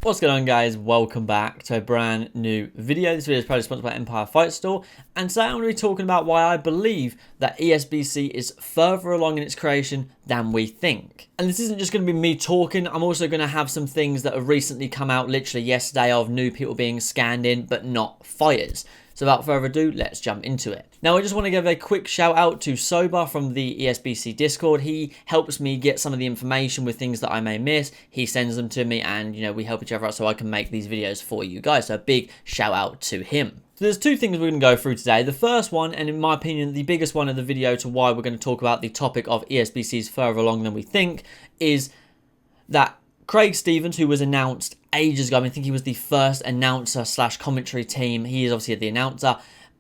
What's going on, guys? Welcome back to a brand new video. This video is proudly sponsored by Empire Fight Store, and today I'm going to be talking about why I believe that ESBC is further along in its creation than we think. And this isn't just going to be me talking, I'm also going to have some things that have recently come out literally yesterday of new people being scanned in, but not fighters. So without further ado, let's jump into it. Now, I just want to give a quick shout out to Sober from the ESBC Discord. He helps me get some of the information with things that I may miss. He sends them to me and, we help each other out so I can make these videos for you guys. So a big shout out to him. So there's two things we're going to go through today. The first one, and in my opinion, the biggest one of the video to why we're going to talk about the topic of ESBC's further along than we think, is that Craig Stevens, who was announced ages ago, I think he was the first announcer / commentary team. He is obviously the announcer.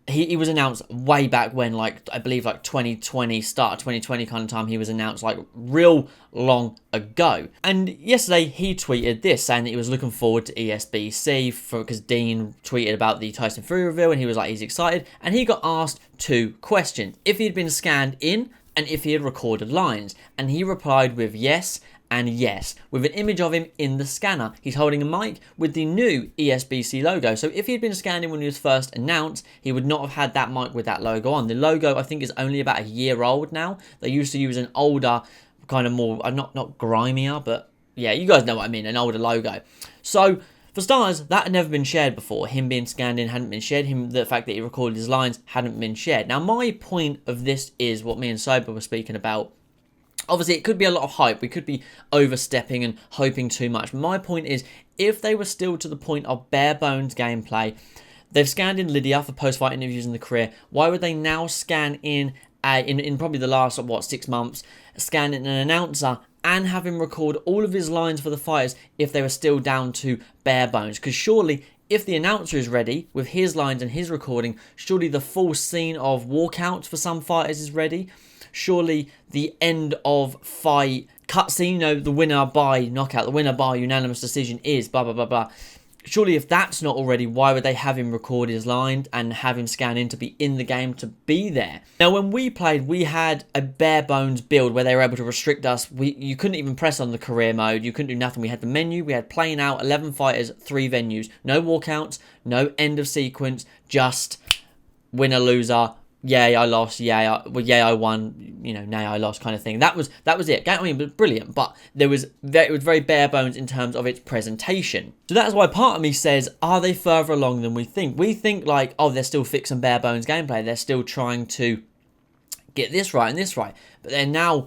He was announced way back when, I believe 2020, start of 2020 kind of time. He was announced real long ago. And yesterday he tweeted this, saying that he was looking forward to ESBC because Dean tweeted about the Tyson Fury reveal and he was like, he's excited. And he got asked two questions: if he had been scanned in and if he had recorded lines. And he replied with yes and yes, with an image of him in the scanner. He's holding a mic with the new ESBC logo. So if he had been scanned in when he was first announced, he would not have had that mic with that logo on. The logo, I think, is only about a year old now. They used to use an older, kind of more, not grimier, but yeah, you guys know what I mean, an older logo. So for starters, that had never been shared before. Him being scanned in hadn't been shared. The fact that he recorded his lines hadn't been shared. Now, my point of this is what me and Sober were speaking about. Obviously, it could be a lot of hype. We could be overstepping and hoping too much. My point is, if they were still to the point of bare bones gameplay, they've scanned in Lydia for post-fight interviews in the career. Why would they now scan in probably the last, 6 months, scan in an announcer and have him record all of his lines for the fighters if they were still down to bare bones? Because surely, if the announcer is ready with his lines and his recording, surely the full scene of walkouts for some fighters is ready. Surely the end of fight cutscene, the winner by knockout, the winner by unanimous decision is blah, blah, blah, blah. Surely if that's not already, why would they have him record his lines and have him scan in to be in the game to be there? Now, when we played, we had a bare bones build where they were able to restrict us. You couldn't even press on the career mode. You couldn't do nothing. We had the menu. We had playing out, 11 fighters, 3 venues. No walkouts, no end of sequence, just winner, loser. Yay, I lost. Yay, I won. Nay, I lost, kind of thing. That was it. I mean, it was brilliant, but it was very bare bones in terms of its presentation. So that's why part of me says, are they further along than we think? We think they're still fixing bare bones gameplay. They're still trying to get this right and this right, but they're now.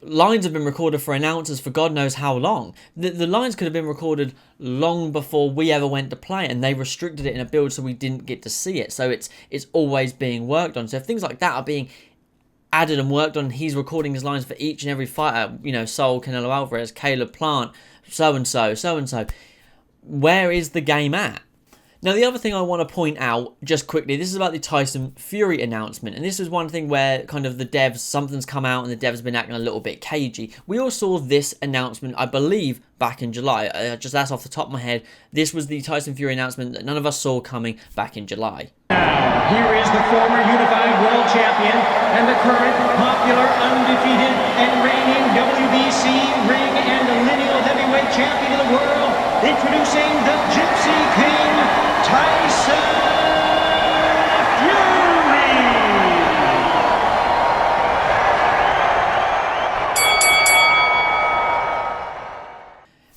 Lines have been recorded for announcers for God knows how long. The lines could have been recorded long before we ever went to play, and they restricted it in a build so we didn't get to see it. So it's always being worked on. So if things like that are being added and worked on, he's recording his lines for each and every fighter, Sol, Canelo Alvarez, Caleb Plant, so-and-so. Where is the game at? Now, the other thing I want to point out, just quickly, this is about the Tyson Fury announcement. And this is one thing where kind of the devs, something's come out and the devs have been acting a little bit cagey. We all saw this announcement, I believe, back in July. Just that's off the top of my head. This was the Tyson Fury announcement that none of us saw coming back in July. Now, here is the former unified world champion and the current popular, undefeated, and reigning WBC ring and lineal heavyweight champion of the world, introducing the Gypsy King, Tyson Fury!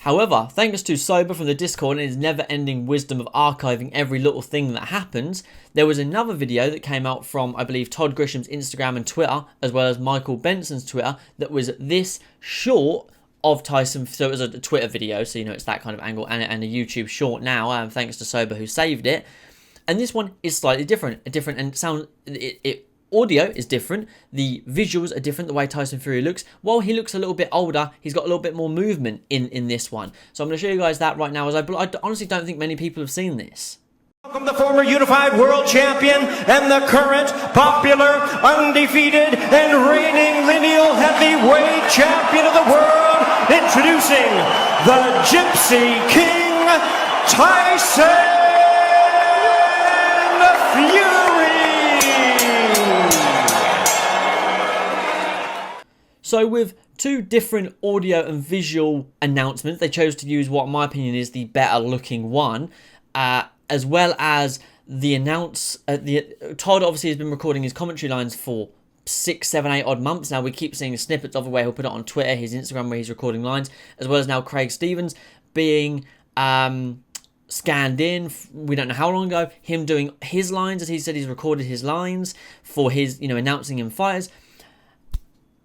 However, thanks to Sober from the Discord and his never-ending wisdom of archiving every little thing that happens, there was another video that came out from, I believe, Todd Grisham's Instagram and Twitter, as well as Michael Benson's Twitter, that was this short of Tyson. So it was a Twitter video, so it's that kind of angle, and a YouTube short now, thanks to Sober who saved it. And this one is slightly different, and sound audio is different, the visuals are different, the way Tyson Fury looks. While he looks a little bit older, he's got a little bit more movement in this one. So I'm going to show you guys that right now, as I honestly don't think many people have seen this. Welcome the former unified world champion and the current popular, undefeated, and reigning lineal heavyweight champion of the world, introducing the Gypsy King, Tyson Fury! So with two different audio and visual announcements. They chose to use what, in my opinion, is the better looking one, as well as the Todd obviously has been recording his commentary lines for 6, 7, 8 odd months now. We keep seeing snippets of it where he'll put it on Twitter, his Instagram, where he's recording lines, as well as now Craig Stevens being scanned in. We don't know how long ago, him doing his lines, as he said he's recorded his lines for his, announcing in fighters.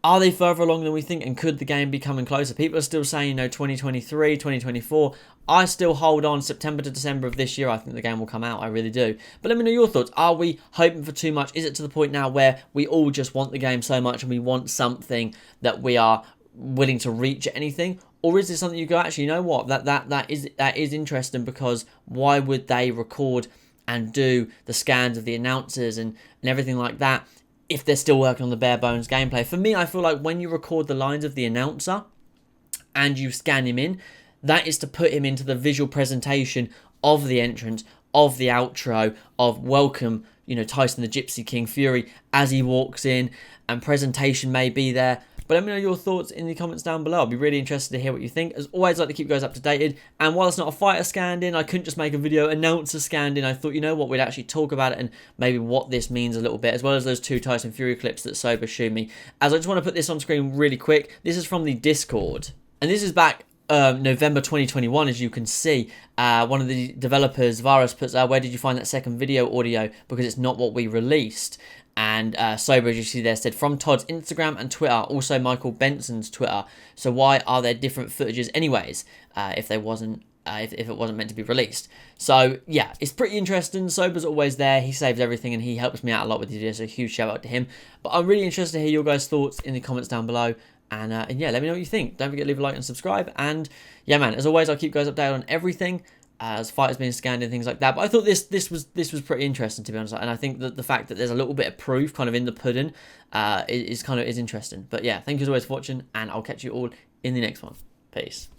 Are they further along than we think, and could the game be coming closer? People are still saying, 2023, 2024. I still hold on September to December of this year. I think the game will come out. I really do. But let me know your thoughts. Are we hoping for too much? Is it to the point now where we all just want the game so much and we want something that we are willing to reach at anything? Or is it something you go, actually, you know what? That is interesting, because why would they record and do the scans of the announcers and everything like that if they're still working on the bare bones gameplay? For me, I feel like when you record the lines of the announcer and you scan him in, that is to put him into the visual presentation of the entrance, of the outro, of welcome, Tyson the Gypsy King Fury as he walks in, and presentation may be there. But let me know your thoughts in the comments down below. I'll be really interested to hear what you think. As always, I like to keep you guys up to date. And while it's not a fighter scanned in, I couldn't just make a video announcer scanned in. I thought, you know what, we'd actually talk about it and maybe what this means a little bit, as well as those 2 Tyson Fury clips that Sober showed me. As I just want to put this on screen really quick. This is from the Discord. And this is back November 2021, as you can see. One of the developers, Varus, puts out, where did you find that second video audio? Because it's not what we released. And Sober, as you see there, said from Todd's Instagram and Twitter, also Michael Benson's Twitter. So why are there different footages anyways, if it wasn't meant to be released? So yeah, it's pretty interesting. Sober's always there. He saves everything and he helps me out a lot with the videos, so a huge shout out to him. But I'm really interested to hear your guys' thoughts in the comments down below. And yeah, let me know what you think. Don't forget to leave a like and subscribe. And yeah, man, as always, I'll keep you guys updated on everything, as fighters being scanned and things like that. But I thought this was pretty interesting, to be honest. And I think that the fact that there's a little bit of proof kind of in the pudding is interesting. But yeah, thank you as always for watching, and I'll catch you all in the next one. Peace.